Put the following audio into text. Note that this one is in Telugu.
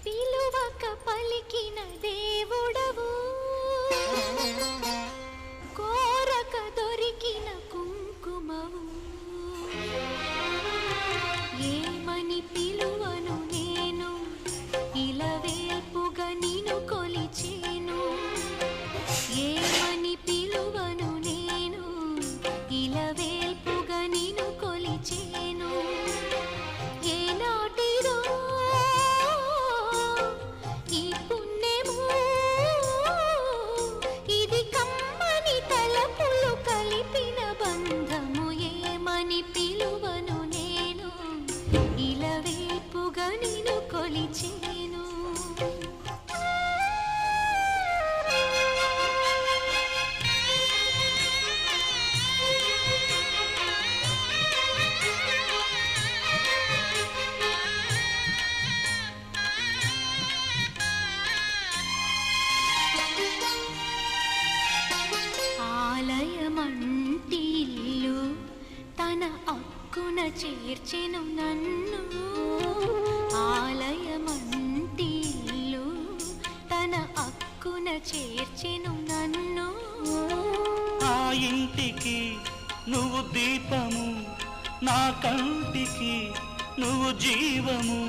పిలువక పలికిన దేవుడవు, కోరక దొరికిన కుంకుమవు. ఏమని పిలువను నేను, ఇలవేల్పుగా నిన్ను కొలిచేను. ఏమని పిలువను నేను, ఇలవేల్పుగా నిన్ను కొలిచేను. ఏనాటిదో ఈ పుణ్యము, ఇది కమ్మని తలపులు కలిపిన బంధము. ఏమని పిలువను నేను, ఇలవేల్పుగా నిన్ను కొలిచేను. ఆలయమంటి ఇల్లు తన అక్కున చేర్చెను నన్ను. ఆలయమంటి ఇల్లు తన అక్కున చేర్చెను నన్ను. ఆ ఇంటికి నువ్వు దీపము, నా కంటికి నువ్వు జీవము.